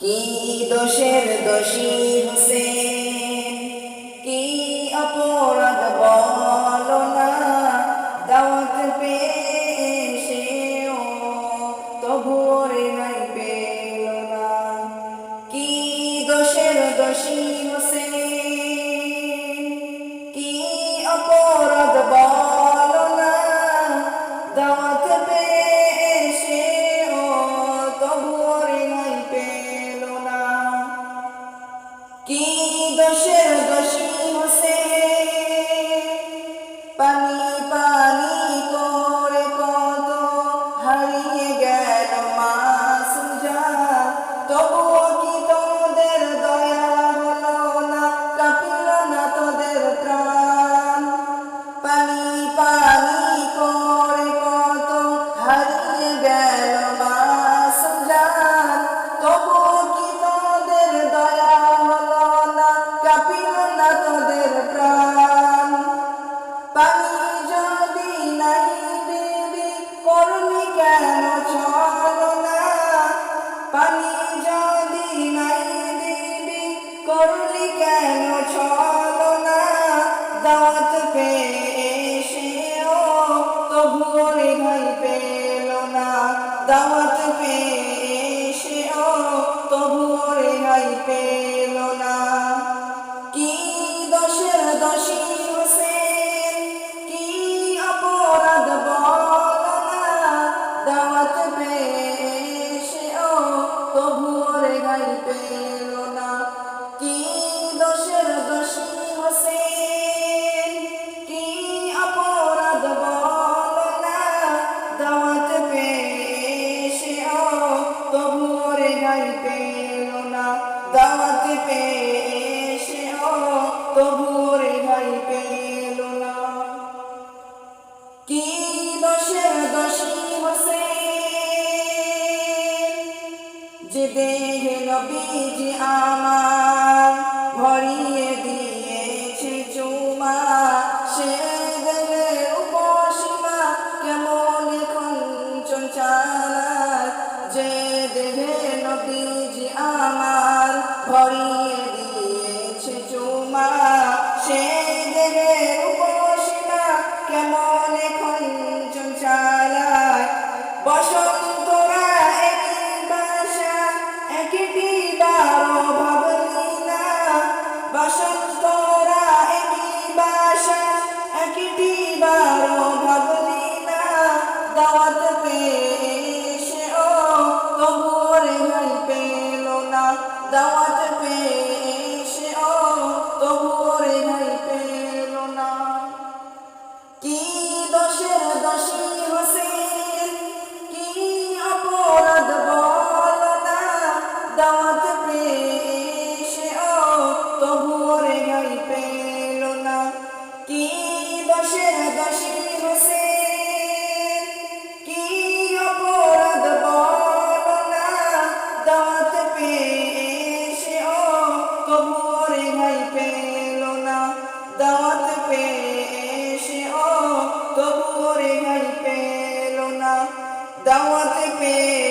কি দোষের দোষী হোসেন, কি অপরাধ বলো না, দাওয়াত পেয়েছেও তবুও রেহাই পেল না। কি দোষের দোষী হোসেন, কি অপরাধ বলো না, দাওয়াত পেয়েছেও তবুও রেহাই পেল না। কি দোষের দোষী হোসেন, পানি পানি করে কত হারিয়ে গেল মাসুম জান, তবুও কি তোদের দয়া হলো না, কাঁপিল না তোদের প্রাণ। পানি পানি করে কত হারিয়ে গেল মাসুম জান, তবুও কি তোদের দয়া হলো না, কাঁপিল না তোদের প্রাণ। পানি যদি নাই দিবি করবি কেন ছলনা, পানি যদি নাই দিবি করলি কেন ছলনা, দাওয়াত পেয়েছেও তবুও রেহাই পেল না, দাওয়াত পেয়েছেও তবুও রেহাই পেল না। কি দোষের দোষী হোসেন, কি অপরাধ বলো না, দাওয়াত পেয়েছেও তবুও রেহাই পেল না। কি দোষের দোষী হোসেন, কি অপরাধ বলো না, দাওয়াত পেয়েছেও তবুও রেহাই পেল না, দাওয়াত পেয়েছেও তবুও রেহাই পেল না। কি দোষের দোষী হোসেন, যে দেহে নবীজি আমার ভরিয়ে দিয়েছে চুমা, সে দেহের উপসীমা কেমন এখন চঞ্চলায়। যে দেহে নবীজি আমার ভরিয়ে দিয়েছে চুমা, সে দেহের উপসীমা কেমন এখন চঞ্চলায়। বসন্তরা একই বাসা একটি বারো ভাবলি না, বসন্তরা একই বাসা একটি বারো ভাবলি না, দাওয়াত পেয়েছেও তবুও রেহাই পেল না, দাওয়াত পেয়েছেও তবুও রেহাই পেল না। কি দোষের দোষী হোসেন, কি অপরাধ বলো না, দাওয়াত পেয়েছেও তবুও রেহাই পেল না। কি দোষের দোষী হোসেন, কি অপরাধ বলো না, দাওয়াত পেয়েছেও তবুও রেহাই পেল না, দাওয়াত পেয়েছেও তবুও রেহাই পেল না, দাওয়াত পেয়ে